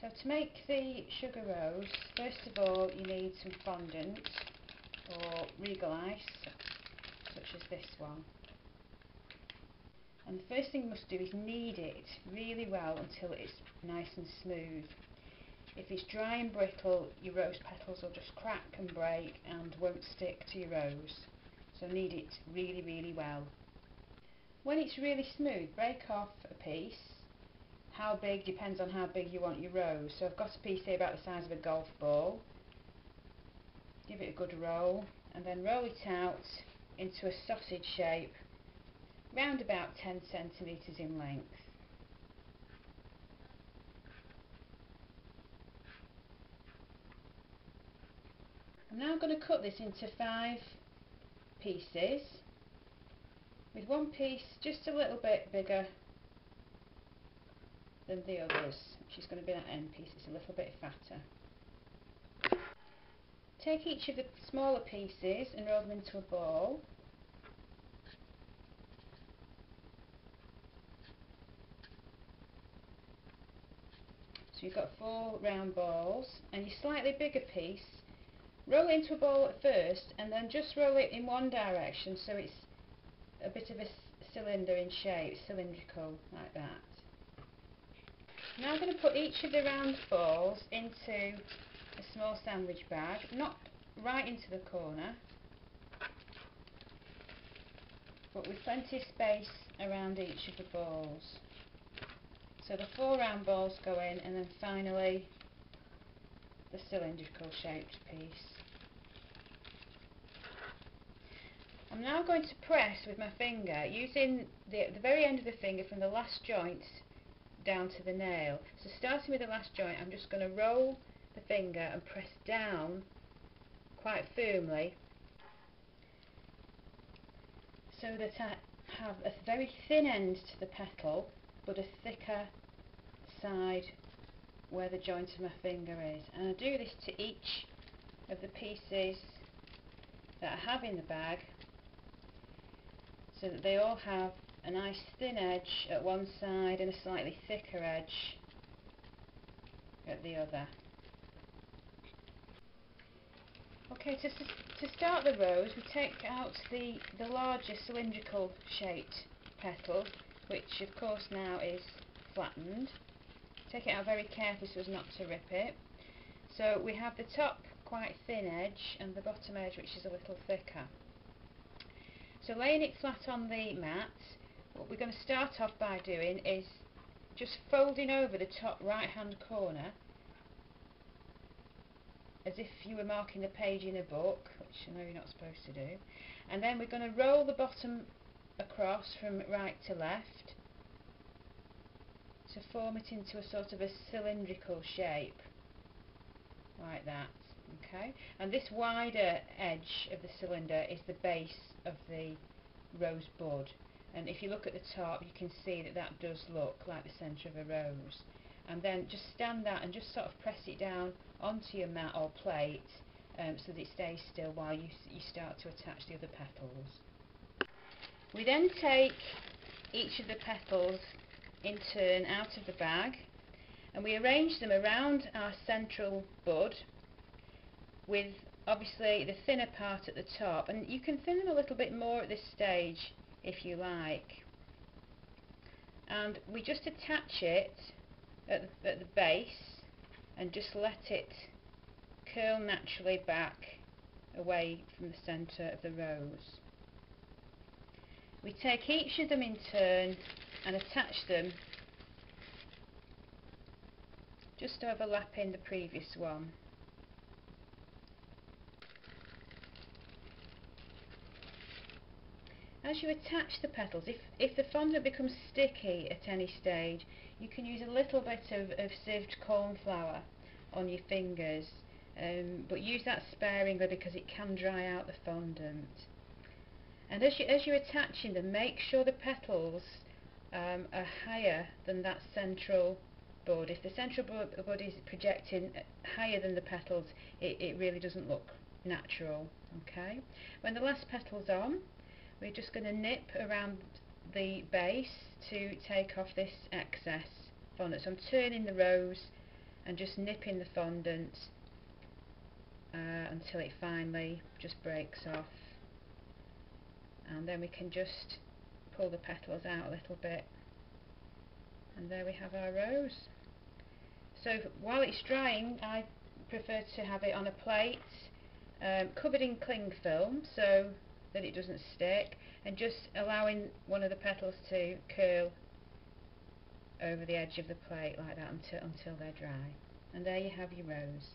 So to make the sugar rose, first of all you need some fondant or regal ice, such as this one. And the first thing you must do is knead it really well until it's nice and smooth. If it's dry and brittle, your rose petals will just crack and break and won't stick to your rose. So knead it really, really well. When it's really smooth, break off a piece. How big depends on how big you want your rose. So I've got a piece here about the size of a golf ball. Give it a good roll and then roll it out into a sausage shape, round about 10 centimetres in length. I'm now going to cut this into 5 pieces, with one piece just a little bit bigger than the others, which is going to be that end piece. It's a little bit fatter. Take each of the smaller pieces and roll them into a ball. So you've got 4 round balls, and your slightly bigger piece, roll it into a ball at first and then just roll it in one direction so it's a bit of a cylinder in shape, cylindrical, like that. Now I'm going to put each of the round balls into a small sandwich bag, not right into the corner, but with plenty of space around each of the balls. So the 4 round balls go in, and then finally the cylindrical shaped piece. I'm now going to press with my finger, using the very end of the finger from the last joint down to the nail. So starting with the last joint, I'm just going to roll the finger and press down quite firmly so that I have a very thin end to the petal but a thicker side where the joint of my finger is. And I do this to each of the pieces that I have in the bag, so that they all have a nice thin edge at one side and a slightly thicker edge at the other. Okay, to start the rose, we take out the larger cylindrical shaped petal, which of course now is flattened. Take it out very carefully so as not to rip it. So we have the top quite thin edge and the bottom edge which is a little thicker. So laying it flat on the mat, what we're going to start off by doing is just folding over the top right hand corner as if you were marking a page in a book, which I know you're not supposed to do, and then we're going to roll the bottom across from right to left to form it into a sort of a cylindrical shape, like that. Okay, and this wider edge of the cylinder is the base of the rose bud, and if you look at the top you can see that that does look like the centre of a rose. And then just stand that and just sort of press it down onto your mat or plate so that it stays still while you start to attach the other petals. We then take each of the petals in turn out of the bag and we arrange them around our central bud, with obviously the thinner part at the top, and you can thin them a little bit more at this stage if you like. And we just attach it at the base and just let it curl naturally back away from the centre of the rose. We take each of them in turn and attach them just overlapping the previous one. As you attach the petals, if the fondant becomes sticky at any stage, you can use a little bit of sieved corn flour on your fingers, but use that sparingly because it can dry out the fondant. And as you're attaching them, make sure the petals are higher than that central bud. If the central bud is projecting higher than the petals, it really doesn't look natural. Okay. When the last petal's on, we're just going to nip around the base to take off this excess fondant. So I'm turning the rose and just nipping the fondant until it finally just breaks off, and then we can just pull the petals out a little bit, and there we have our rose. So while it's drying, I prefer to have it on a plate covered in cling film so that it doesn't stick, and just allowing one of the petals to curl over the edge of the plate like that until they're dry. And there you have your rose.